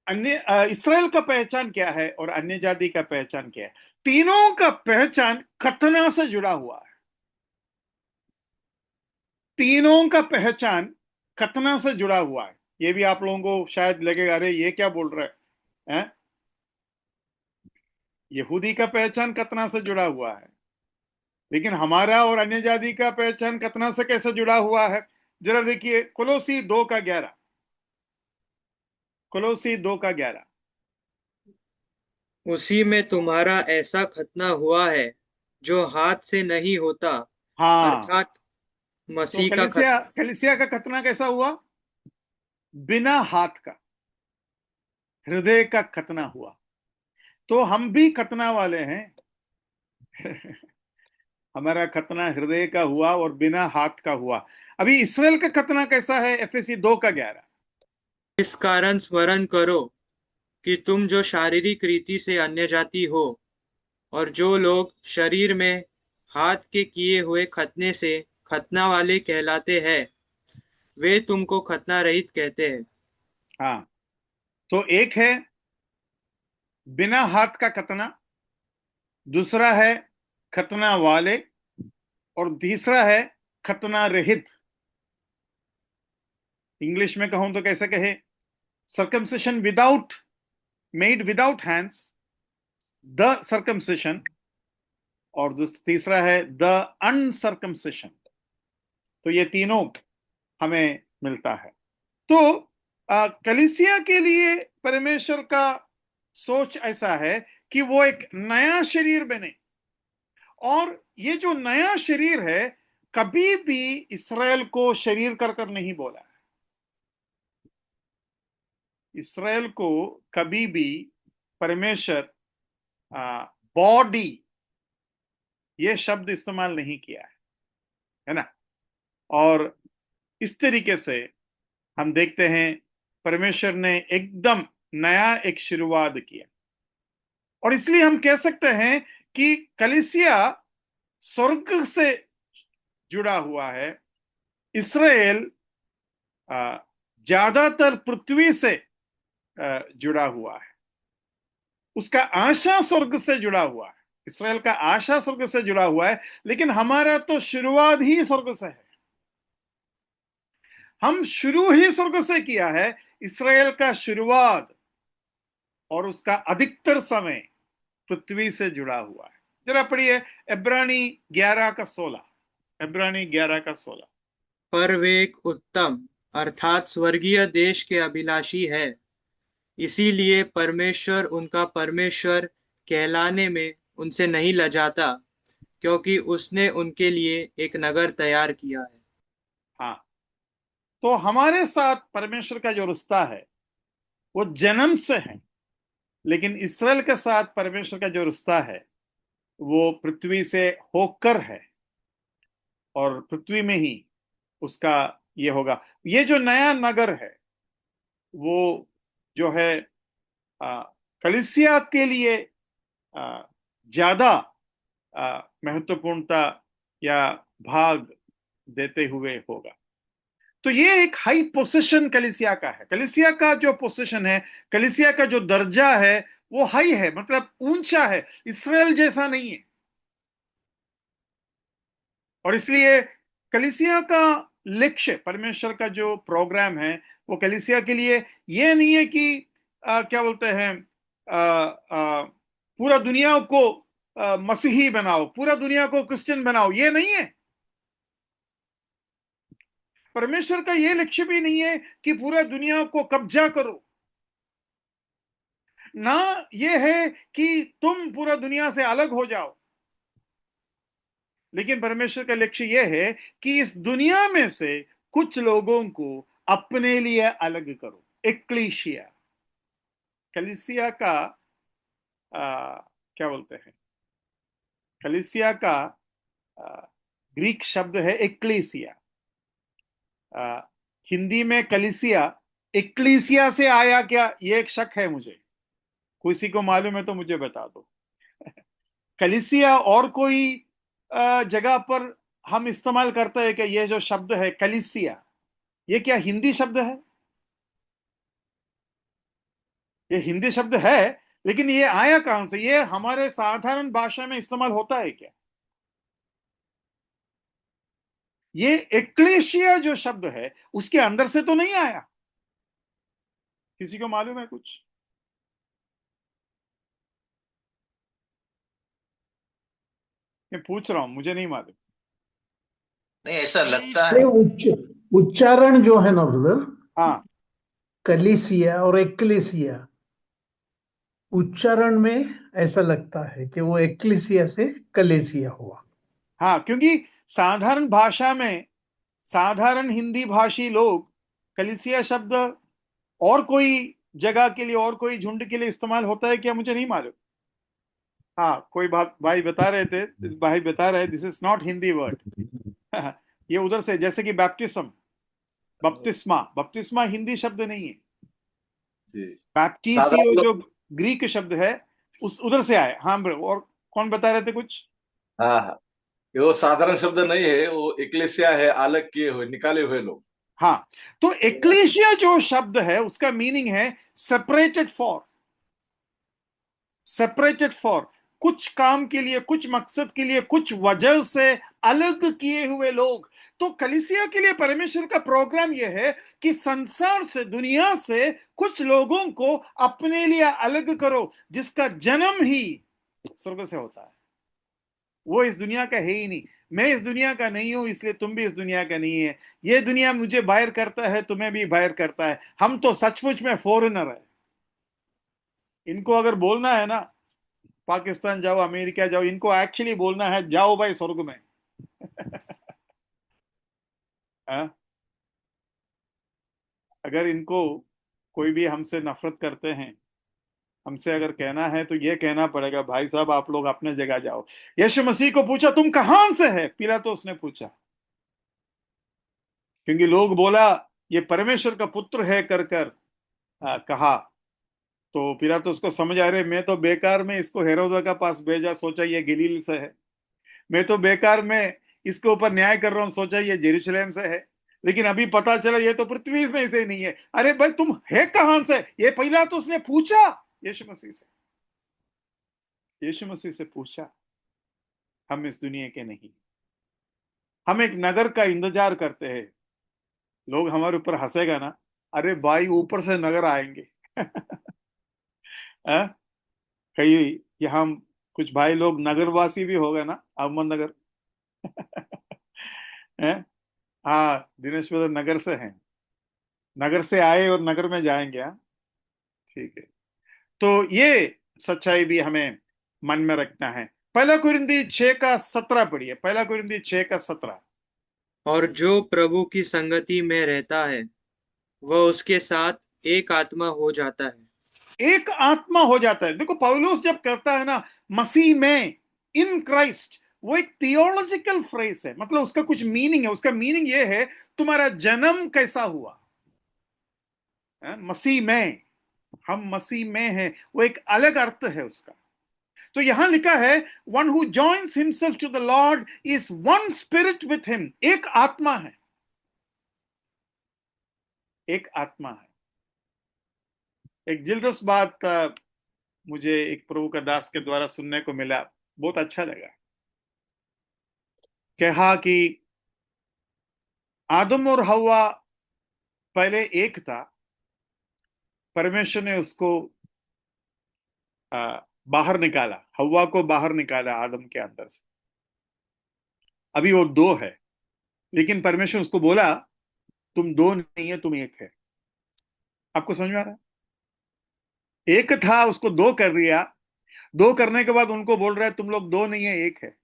अन्य इसराइल का पहचान क्या है और अन्य जाति का पहचान क्या है? तीनों का पहचान खतना से जुड़ा हुआ है। तीनों का पहचान खतना से जुड़ा हुआ है। ये भी आप लोगों को शायद लगेगा, अरे ये क्या बोल रहे हैं? यहूदी का पहचान खतना से जुड़ा हुआ है, लेकिन हमारा और अन्य जाति का पहचान खतना से कैसे जुड़ा हुआ है? जरा देखिए, कोलोसी 2 का 11। कोलोसी 2 का 11। उसी में तुम्हारा ऐसा खतना हुआ है जो हाथ से नहीं होता, हाँ, अर्थात तो मसीह का कलिसिया खतना। कलिसिया का खतना कैसा हुआ? बिना हाथ का, हृदय का खतना हुआ। तो हम भी खतना वाले हैं। हमारा खतना हृदय का हुआ और बिना हाथ का हुआ। अभी इसराइल का खतना कैसा है? एफएसी 2 का 11। इस कारण स्मरण करो कि तुम जो शारीरिक रीति से अन्य जाति हो और जो लोग शरीर में हाथ के किए हुए खतने से खतना वाले कहलाते हैं, वे तुमको खतना रहित कहते हैं। हाँ, तो एक है बिना हाथ का खतना, दूसरा है खतना वाले, और तीसरा है खतना रहित। इंग्लिश में कहूं तो कैसे कहे? Circumcision without, made without hands, the circumcision, और तीसरा है द अनसर्कमसिशन। तो ये तीनों हमें मिलता है। तो कलीसिया के लिए परमेश्वर का सोच ऐसा है कि वो एक नया शरीर बने। और ये जो नया शरीर है, कभी भी इसराइल को शरीर कर नहीं बोला है। इसराइल को कभी भी परमेश्वर बॉडी ये शब्द इस्तेमाल नहीं किया है ना? और इस तरीके से हम देखते हैं परमेश्वर ने एकदम नया एक शुरुआत किया। और इसलिए हम कह सकते हैं कि कलीसिया स्वर्ग से जुड़ा हुआ है, इसराइल ज्यादातर पृथ्वी से जुड़ा हुआ है। उसका आशा स्वर्ग से जुड़ा हुआ है। इसराइल का आशा स्वर्ग से जुड़ा हुआ है, लेकिन हमारा तो शुरुआत ही स्वर्ग से है। हम शुरू ही स्वर्ग से किया है। इसराइल का शुरुआत और उसका अधिकतर समय पृथ्वी से जुड़ा हुआ है। जरा पढ़िए इब्रानी 11 का 16। इब्रानी 11 का 16। पर वे एक उत्तम अर्थात स्वर्गीय देश के अभिलाषी है, इसीलिए परमेश्वर उनका परमेश्वर कहलाने में उनसे नहीं लजाता, क्योंकि उसने उनके लिए एक नगर तैयार किया है। हाँ, तो हमारे साथ परमेश्वर का जो रिश्ता है वो जन्म से है, लेकिन इसराइल के साथ परमेश्वर का जो रिश्ता है वो पृथ्वी से होकर है, और पृथ्वी में ही उसका ये होगा। ये जो नया नगर है वो जो है आ, कलीसिया के लिए ज्यादा महत्वपूर्णता या भाग देते हुए होगा। तो ये एक हाई पोजीशन कलीसिया का है। कलीसिया का जो पोजीशन है, कलीसिया का जो दर्जा है वो हाई है, मतलब ऊंचा है, इसराइल जैसा नहीं है। और इसलिए कलीसिया का लक्ष्य, परमेश्वर का जो प्रोग्राम है वो कलीसिया के लिए ये नहीं है कि क्या बोलते हैं, पूरा दुनिया को मसीही बनाओ, पूरा दुनिया को क्रिश्चियन बनाओ, ये नहीं है। परमेश्वर का ये लक्ष्य भी नहीं है कि पूरा दुनिया को कब्जा करो। ना ये है कि तुम पूरा दुनिया से अलग हो जाओ, लेकिन परमेश्वर का लक्ष्य यह है कि इस दुनिया में से कुछ लोगों को अपने लिए अलग करो। एक्लीसिया, कलीसिया का क्या बोलते हैं, कलीसिया का आ, ग्रीक शब्द है एक्लीसिया। आ, हिंदी में कलीसिया एक्लीसिया से आया क्या, ये एक शक है मुझे। किसी को मालूम है तो मुझे बता दो। कलीसिया और कोई जगह पर हम इस्तेमाल करते हैं कि ये जो शब्द है कलीसिया, ये क्या हिंदी शब्द है? ये हिंदी शब्द है, लेकिन ये आया कहां से? ये हमारे साधारण भाषा में इस्तेमाल होता है क्या? ये एक्लेशिया जो शब्द है उसके अंदर से तो नहीं आया। किसी को मालूम है कुछ? मैं पूछ रहा हूं, मुझे नहीं मालूम। नहीं, ऐसा लगता ये है। उच्चारण जो है ना ब्रदर, हाँ कलीसिया और एक्लेसिया, उच्चारण में ऐसा लगता है कि वो एक्लेसिया से कलेसिया हुआ। हाँ, क्योंकि साधारण भाषा में साधारण हिंदी भाषी लोग कलीसिया शब्द और कोई जगह के लिए और कोई झुंड के लिए इस्तेमाल होता है क्या, मुझे नहीं मालूम। हाँ, कोई बात भाई बता रहे थे, भाई बता रहे this is not Hindi word. ये उधर से, जैसे कि बैप्टिज्म, बपतिस्मा, बपतिस्मा हिंदी शब्द नहीं है। जी। साधारण बैप्टिसियो लोग। जो ग्रीक शब्द है उस उधर से आए। हाँ और कौन बता रहे थे कुछ? हाँ हाँ, ये वो साधारण शब्द नहीं है, वो इक्लेसिया है, अलग किए हुए, निकाले हुए लोग। हाँ, तो एक्लेशिया जो शब्द है उसका मीनिंग है सेपरेटेड फॉर। सेपरेटेड फॉर, कुछ काम के लिए, कुछ मकसद के लिए, कुछ वजह से अलग किए हुए लोग। तो कलीसिया के लिए परमेश्वर का प्रोग्राम यह है कि संसार से, दुनिया से कुछ लोगों को अपने लिए अलग करो, जिसका जन्म ही स्वर्ग से होता है। वो इस दुनिया का है ही नहीं। मैं इस दुनिया का नहीं हूं, इसलिए तुम भी इस दुनिया का नहीं है। ये दुनिया मुझे बाहर करता है, तुम्हें भी बाहर करता है। हम तो सचमुच में फॉरेनर है। इनको अगर बोलना है ना पाकिस्तान जाओ, अमेरिका जाओ, इनको एक्चुअली बोलना है जाओ भाई स्वर्ग में। हाँ? अगर इनको कोई भी हमसे नफरत करते हैं, हमसे अगर कहना है तो ये कहना पड़ेगा भाई साहब आप लोग अपने जगह जाओ। यीशु मसीह को पूछा तुम कहां से है, पिलातुस ने पूछा, क्योंकि लोग बोला ये परमेश्वर का पुत्र है कर कर कहा। तो पिलातुस को समझ आ रहे मैं तो बेकार में इसको हेरोदा का पास भेजा, सोचा ये गलील से है। मैं तो बेकार में इसके ऊपर न्याय कर रहा हूं, सोचा ये जेरूशलेम से है। लेकिन अभी पता चला ये तो पृथ्वी में से नहीं है। अरे भाई तुम है कहां से, ये पहला तो उसने पूछा यीशु मसीह से। यीशु मसीह से पूछा हम इस दुनिया के नहीं, हम एक नगर का इंतजार करते हैं। लोग हमारे ऊपर हंसेगा ना, अरे भाई ऊपर से नगर आएंगे। हाँ? कहीं यहाँ कुछ भाई लोग नगरवासी भी होगा ना, अहमदनगर। हैं? हाँ, दिनेश ब्रदर नगर से हैं, नगर से आए और नगर में जाएंगे। हाँ, ठीक है। तो ये सच्चाई भी हमें मन में रखना है। पहला कुरिन्थी 6:17 पढ़िए, पहला कुरिन्थी 6:17। और जो प्रभु की संगति में रहता है वह उसके साथ एक आत्मा हो जाता है। एक आत्मा हो जाता है। देखो पौलुस जब कहता है ना मसीह में, इन क्राइस्ट, वो एक थियोलॉजिकल फ्रेज है, मतलब उसका कुछ मीनिंग है। उसका मीनिंग ये है तुम्हारा जन्म कैसा हुआ है? मसीह में, हम मसीह में हैं, वो एक अलग अर्थ है उसका। तो यहां लिखा है one who joins himself to the Lord is one spirit with him. एक आत्मा है, एक आत्मा है। एक दिलचस्प बात मुझे एक प्रभु का दास के द्वारा सुनने को मिला, बहुत अच्छा लगा। कहा कि आदम और हवा पहले एक था, परमेश्वर ने उसको बाहर निकाला, हवा को बाहर निकाला आदम के अंदर से। अभी वो दो है, लेकिन परमेश्वर उसको बोला तुम दो नहीं है, तुम एक है। आपको समझ में आ रहा है? एक था, उसको दो कर दिया। दो करने के बाद उनको बोल रहा है तुम लोग दो नहीं है, एक है।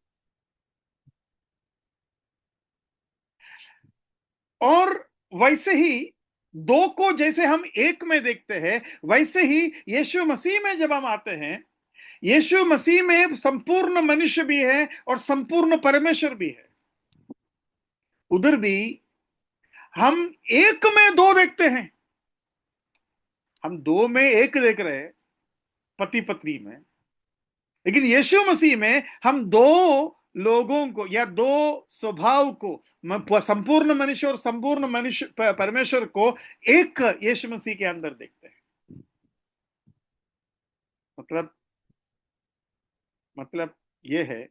और वैसे ही दो को जैसे हम एक में देखते हैं, वैसे ही यीशु मसीह में जब हम आते हैं, यीशु मसीह में संपूर्ण मनुष्य भी है और संपूर्ण परमेश्वर भी है। उधर भी हम एक में दो देखते हैं। हम दो में एक देख रहे हैं, पति पत्नी में। लेकिन यीशु मसीह में हम दो लोगों को या दो स्वभाव को, संपूर्ण मनुष्य और संपूर्ण मनुष्य परमेश्वर को एक यीशु मसीह के अंदर देखते हैं। मतलब मतलब ये है,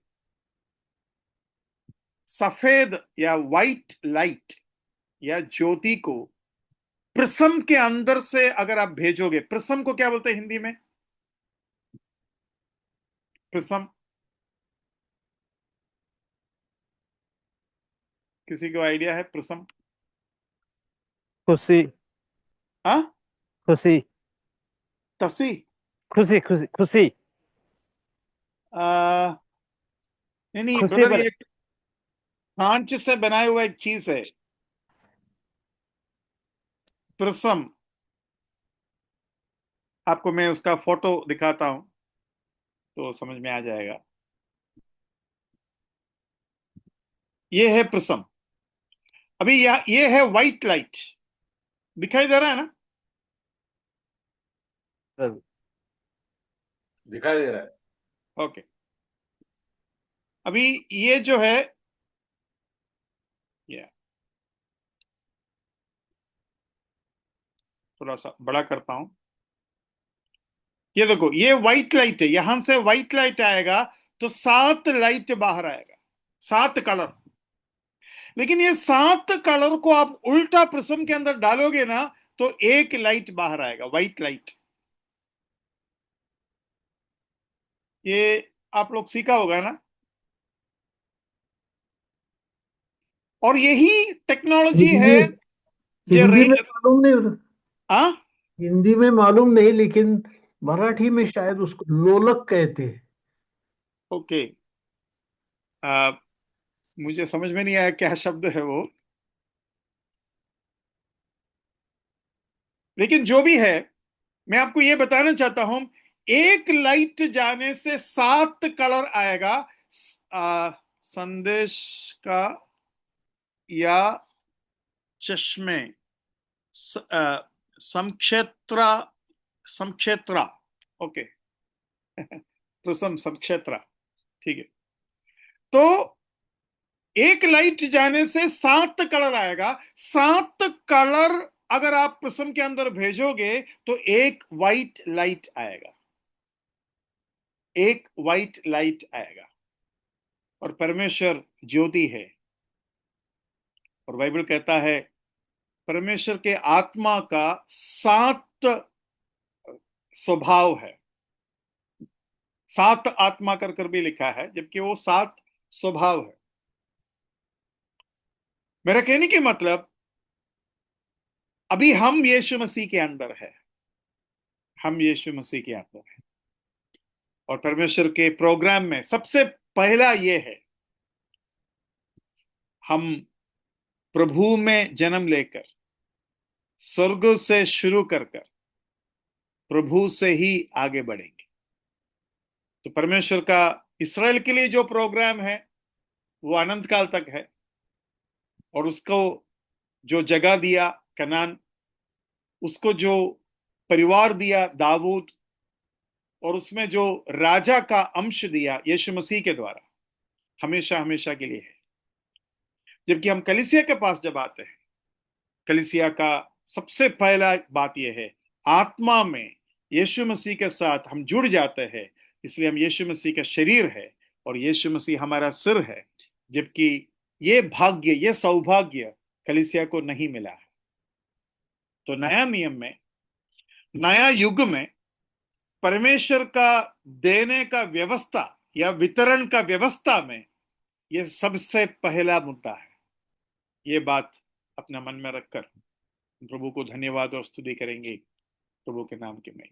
सफेद या व्हाइट लाइट या ज्योति को प्रिज्म के अंदर से अगर आप भेजोगे, प्रिज्म को क्या बोलते हैं हिंदी में? प्रिज्म, किसी को आइडिया है? प्रिज्म? खुशी हाँ, खुशी तसी? खुशी खुशी खुशी आ, नहीं खुशी ब्रदर, बन ये कांच से बनाया हुआ एक चीज है, प्रिज्म। आपको मैं उसका फोटो दिखाता हूं तो समझ में आ जाएगा। ये है प्रिज्म। अभी ये है व्हाइट लाइट, दिखाई दे रहा है ना? दिखाई दे रहा है। ओके। अभी ये जो है, ये थोड़ा सा बड़ा करता हूं। ये देखो, ये व्हाइट लाइट है। यहां से व्हाइट लाइट आएगा तो सात लाइट बाहर आएगा, सात कलर। लेकिन ये सात कलर को आप उल्टा प्रिज्म के अंदर डालोगे ना, तो एक लाइट बाहर आएगा, व्हाइट लाइट। ये आप लोग सीखा होगा ना? और यही टेक्नोलॉजी है हिंदी जो हिंदी में मालूम नहीं, हाँ, हिंदी में मालूम नहीं, लेकिन मराठी में शायद उसको लोलक कहते हैं। ओके। आ, मुझे समझ में नहीं आया क्या शब्द है वो, लेकिन जो भी है, मैं आपको ये बताना चाहता हूं, एक लाइट जाने से सात कलर आएगा। संदेश का या चश्मे, समक्षेत्रा, समक्षेत्रा, ओके। तो समक्षेत्रा, ठीक है। तो एक लाइट जाने से सात कलर आएगा। सात कलर अगर आप प्रिज्म के अंदर भेजोगे तो एक व्हाइट लाइट आएगा, एक व्हाइट लाइट आएगा। और परमेश्वर ज्योति है, और बाइबल कहता है परमेश्वर के आत्मा का सात स्वभाव है। सात आत्मा कर कर भी लिखा है, जबकि वो सात स्वभाव है। मेरा कहने की मतलब, अभी हम यीशु मसीह के अंदर है, हम यीशु मसीह के अंदर है। और परमेश्वर के प्रोग्राम में सबसे पहला ये है, हम प्रभु में जन्म लेकर स्वर्ग से शुरू कर कर प्रभु से ही आगे बढ़ेंगे। तो परमेश्वर का इस्राएल के लिए जो प्रोग्राम है वो अनंत काल तक है। और उसको जो जगह दिया कनान, उसको जो परिवार दिया दाऊद, और उसमें जो राजा का अंश दिया यीशु मसीह के द्वारा, हमेशा हमेशा के लिए है। जबकि हम कलीसिया के पास जब आते हैं, कलीसिया का सबसे पहला बात यह है, आत्मा में यीशु मसीह के साथ हम जुड़ जाते हैं। इसलिए हम यीशु मसीह का शरीर है और यीशु मसीह हमारा सिर है। जबकि ये भाग्य, ये सौभाग्य कलीसिया को नहीं मिला है। तो नया नियम में, नया युग में परमेश्वर का देने का व्यवस्था या वितरण का व्यवस्था में यह सबसे पहला मुद्दा है। ये बात अपना मन में रखकर प्रभु को धन्यवाद और स्तुति करेंगे, प्रभु के नाम के में।